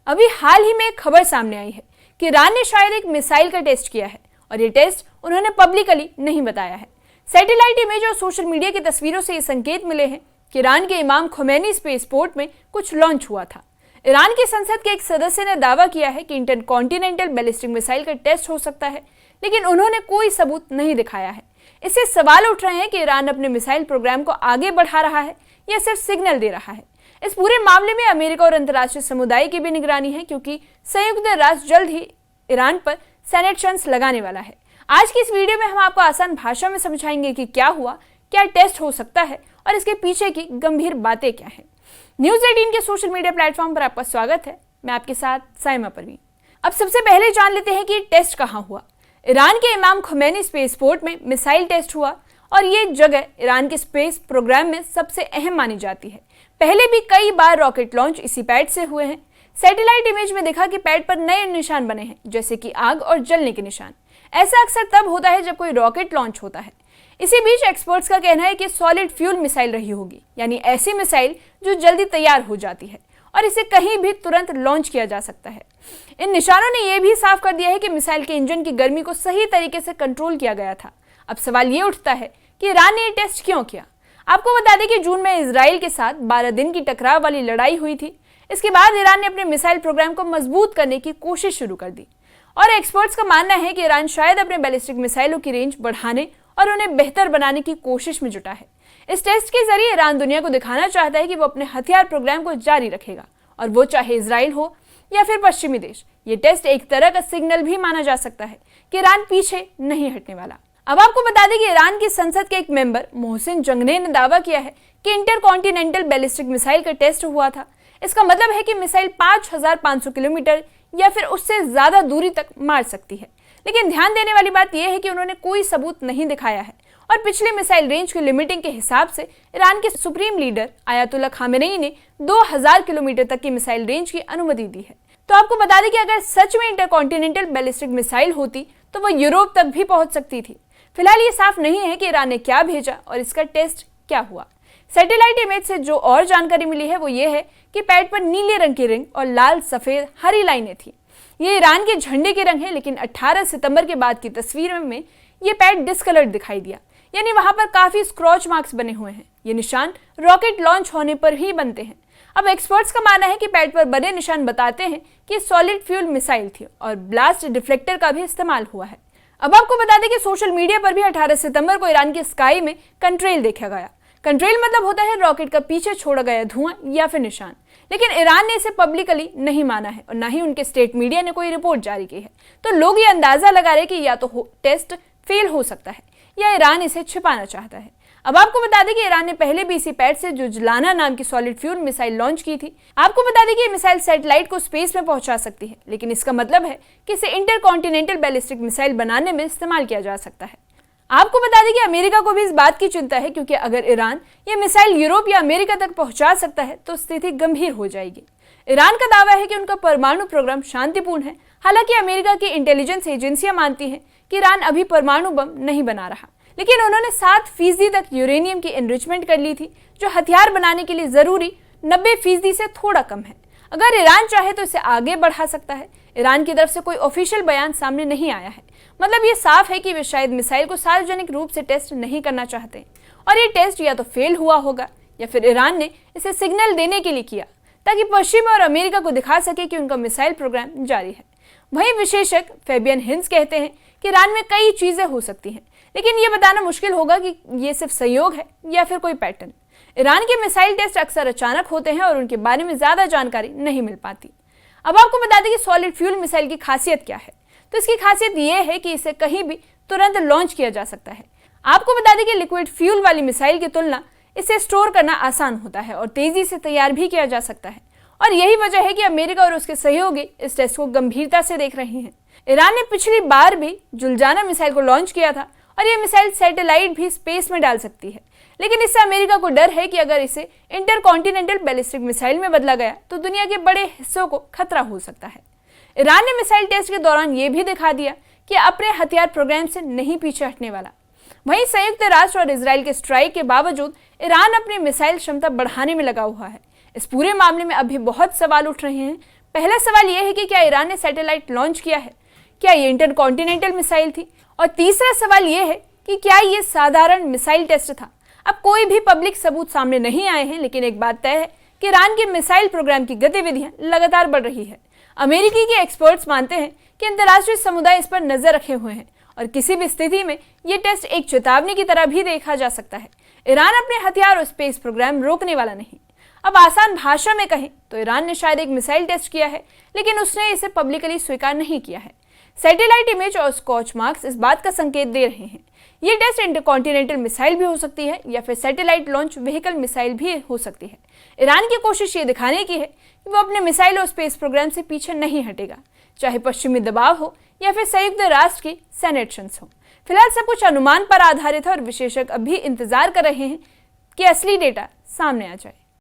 अभी हाल ही में एक खबर सामने आई है कि ईरान ने शायद एक मिसाइल का टेस्ट किया है और ये टेस्ट उन्होंने पब्लिकली नहीं बताया है। सैटेलाइट इमेज और सोशल मीडिया की तस्वीरों से ये संकेत मिले हैं कि ईरान के इमाम खोमेनी स्पेसपोर्ट में कुछ लॉन्च हुआ था। ईरान की संसद के एक सदस्य ने दावा किया है कि इंटरकॉन्टिनेंटल बैलिस्टिक मिसाइल का टेस्ट हो सकता है, लेकिन उन्होंने कोई सबूत नहीं दिखाया है। इससे सवाल उठ रहे हैं कि ईरान अपने मिसाइल प्रोग्राम को आगे बढ़ा रहा है या सिर्फ सिग्नल दे रहा है। इस पूरे मामले में अमेरिका और अंतर्राष्ट्रीय समुदाय की भी निगरानी है, क्योंकि संयुक्त राष्ट्र जल्द ही ईरान पर सैंक्शंस लगाने वाला है। आज की इस वीडियो में हम आपको आसान भाषा में समझाएंगे कि क्या हुआ, क्या टेस्ट हो सकता है और इसके पीछे की गंभीर बातें क्या हैं। न्यूज़ 18 के सोशल मीडिया प्लेटफॉर्म पर आपका स्वागत है। मैं आपके साथ साइमा परवीन। अब सबसे पहले जान लेते हैं कि टेस्ट कहाँ हुआ। ईरान के इमाम खोमेनी स्पेसपोर्ट में मिसाइल टेस्ट हुआ और ये जगह ईरान के स्पेस प्रोग्राम में सबसे अहम मानी जाती है। पहले भी कई बार रॉकेट लॉन्च इसी पैड से हुए हैं। सैटेलाइट इमेज में देखा कि पैड पर नए निशान बने हैं, जैसे कि आग और जलने के निशान। ऐसा अक्सर तब होता है जब कोई रॉकेट लॉन्च होता है। इसी बीच एक्सपर्ट्स का कहना है कि सॉलिड फ्यूल मिसाइल रही होगी, यानी ऐसी मिसाइल जो जल्दी तैयार हो जाती है और इसे कहीं भी तुरंत लॉन्च किया जा सकता है। इन निशानों ने यह भी साफ कर दिया है कि मिसाइल के इंजन की गर्मी को सही तरीके से कंट्रोल किया गया था। अब सवाल ये उठता है कि ईरान ने ये टेस्ट क्यों किया। आपको बता दें कि जून में इजराइल के साथ 12 दिन की टकराव वाली लड़ाई हुई थी। इसके बाद ईरान ने अपने मिसाइल प्रोग्राम को मजबूत करने की कोशिश शुरू कर दी और एक्सपर्ट्स का मानना है कि ईरान शायद अपने बैलिस्टिक मिसाइलों की रेंज बढ़ाने और उन्हें बेहतर बनाने की कोशिश में जुटा है। इस टेस्ट के जरिए ईरान दुनिया को दिखाना चाहता है कि वो अपने हथियार प्रोग्राम को जारी रखेगा, और वो चाहे इजराइल हो या फिर पश्चिमी देश। ये टेस्ट एक तरह का सिग्नल भी माना जा सकता है कि ईरान पीछे नहीं हटने वाला। अब आपको बता दें कि ईरान की संसद के एक मेंबर मोहसिन जंगने ने दावा किया है कि इंटरकॉन्टिनेंटल बैलिस्टिक मिसाइल का टेस्ट हुआ था। इसका मतलब है कि मिसाइल 5500 किलोमीटर या फिर उससे ज्यादा दूरी तक मार सकती है। लेकिन ध्यान देने वाली बात यह है कि उन्होंने कोई सबूत नहीं दिखाया है और पिछले मिसाइल रेंज की लिमिटिंग के हिसाब से ईरान के सुप्रीम लीडर आयतुल्ला खामेनेई ने 2000 किलोमीटर तक की मिसाइल रेंज की अनुमति दी है। तो आपको बता दें कि अगर सच में इंटरकॉन्टिनेंटल बैलिस्टिक मिसाइल होती तो वो यूरोप तक भी पहुंच सकती थी। फिलहाल ये साफ नहीं है कि ईरान ने क्या भेजा और इसका टेस्ट क्या हुआ। सैटेलाइट इमेज से जो और जानकारी मिली है वो ये है कि पैड पर नीले रंग की रिंग और लाल, सफेद, हरी लाइनें थी। ये ईरान के झंडे के रंग है, लेकिन 18 सितंबर के बाद की तस्वीर में ये पैड डिस्कलर्ड दिखाई दिया, यानी वहां पर काफी स्क्रॉच मार्क्स बने हुए हैं। ये निशान रॉकेट लॉन्च होने पर ही बनते हैं। अब एक्सपर्ट्स का मानना है कि पैड पर बने निशान बताते हैं कि सॉलिड फ्यूल मिसाइल थी और ब्लास्ट डिफ्लेक्टर का भी इस्तेमाल हुआ है। अब आपको बता दें कि सोशल मीडिया पर भी 18 सितंबर को ईरान की स्काई में कंट्रेल देखा गया। कंट्रेल मतलब होता है रॉकेट का पीछे छोड़ा गया धुआं या फिर निशान, लेकिन ईरान ने इसे पब्लिकली नहीं माना है और ना ही उनके स्टेट मीडिया ने कोई रिपोर्ट जारी की है। तो लोग ये अंदाजा लगा रहे हैं कि या तो टेस्ट फेल हो सकता है या ईरान इसे छिपाना चाहता है। अब आपको बता दें कि ईरान ने पहले भी इसी पैड से जुजलाना नाम की सॉलिड फ्यूल मिसाइल लॉन्च की थी। आपको बता दें कि ये मिसाइल सैटेलाइट को स्पेस में पहुंचा सकती है, लेकिन इसका मतलब है कि इसे इंटरकॉन्टिनेंटल बैलिस्टिक मिसाइल बनाने में इस्तेमाल किया जा सकता है। आपको बता दें कि अमेरिका को भी इस बात की चिंता है, क्योंकि अगर ईरान ये मिसाइल यूरोप या अमेरिका तक पहुंचा सकता है तो स्थिति गंभीर हो जाएगी। ईरान का दावा है कि उनका परमाणु प्रोग्राम शांतिपूर्ण है। हालांकि अमेरिका की इंटेलिजेंस एजेंसियां मानती हैं कि ईरान अभी परमाणु बम नहीं बना रहा, लेकिन उन्होंने 7% तक यूरेनियम की एनरिचमेंट कर ली थी, जो हथियार बनाने के लिए जरूरी 90% से थोड़ा कम है। अगर ईरान चाहे तो इसे आगे बढ़ा सकता है। ईरान की तरफ से कोई ऑफिशियल बयान सामने नहीं आया है, मतलब ये साफ है कि वे शायद मिसाइल को सार्वजनिक रूप से टेस्ट नहीं करना चाहते और ये टेस्ट या तो फेल हुआ होगा या फिर ईरान ने इसे सिग्नल देने के लिए किया, ताकि पश्चिम और अमेरिका को दिखा सके कि उनका मिसाइल प्रोग्राम जारी है। वहीं विशेषज्ञ फेबियन हिंस कहते हैं कि ईरान में कई चीजें हो सकती हैं, लेकिन ये बताना मुश्किल होगा कि ये सिर्फ संयोग है या फिर कोई पैटर्न। ईरान के मिसाइल टेस्ट अक्सर अचानक होते हैं और उनके बारे में ज्यादा जानकारी नहीं मिल पाती। अब आपको बता दें कि सॉलिड फ्यूल मिसाइल की खासियत क्या है। तो इसकी खासियत ये है कि इसे कहीं भी तुरंत लॉन्च किया जा सकता है। आपको बता दें कि लिक्विड फ्यूल वाली मिसाइल की तुलना इसे स्टोर करना आसान होता है और तेजी से तैयार भी किया जा सकता है, और यही वजह है कि अमेरिका और उसके सहयोगी इस टेस्ट को गंभीरता से देख रहे हैं। ईरान ने पिछली बार भी जुलजाना मिसाइल को लॉन्च किया था और यह मिसाइल सैटेलाइट भी स्पेस में डाल सकती है, लेकिन इससे अमेरिका को डर है कि अगर इसे इंटरकॉन्टिनेंटल बैलिस्टिक मिसाइल में बदला गया तो दुनिया के बड़े हिस्सों को खतरा हो सकता है। ईरान ने मिसाइल टेस्ट के दौरान यह भी दिखा दिया कि अपने हथियार प्रोग्राम से नहीं पीछे हटने वाला। वहीं संयुक्त राष्ट्र और इजराइल के स्ट्राइक के बावजूद ईरान अपनी मिसाइल क्षमता बढ़ाने में लगा हुआ है। इस पूरे मामले में अभी बहुत सवाल उठ रहे हैं। पहला सवाल यह है कि क्या ईरान ने सैटेलाइट लॉन्च किया है, क्या ये इंटरकॉन्टिनेंटल मिसाइल थी, और तीसरा सवाल यह है कि क्या ये साधारण मिसाइल टेस्ट था। अब कोई भी पब्लिक सबूत सामने नहीं आए हैं, लेकिन एक बात तय है कि ईरान के मिसाइल प्रोग्राम की गतिविधियां लगातार बढ़ रही है। अमेरिकी के एक्सपर्ट्स मानते हैं कि अंतर्राष्ट्रीय समुदाय इस पर नजर रखे हुए हैं और किसी भी स्थिति में ये टेस्ट एक चेतावनी की तरह भी देखा जा सकता है। ईरान अपने हथियार और स्पेस प्रोग्राम रोकने वाला नहीं। अब आसान भाषा में कहें तो ईरान ने शायद एक मिसाइल टेस्ट किया है, लेकिन उसने इसे पब्लिकली स्वीकार नहीं किया है। सैटेलाइट इमेज और स्कॉच मार्क्स इस बात का संकेत दे रहे हैं। ये टेस्ट इंटरकॉन्टिनेंटल मिसाइल भी हो सकती है या फिर सैटेलाइट लॉन्च व्हीकल मिसाइल भी हो सकती है। ईरान की कोशिश ये दिखाने की है कि वो अपने मिसाइल और स्पेस प्रोग्राम से पीछे नहीं हटेगा, चाहे पश्चिमी दबाव हो या फिर संयुक्त राष्ट्र की सैंक्शंस हो। फिलहाल सब कुछ अनुमान पर आधारित है और विशेषज्ञ अभी इंतजार कर रहे हैं कि असली डेटा सामने आ जाए।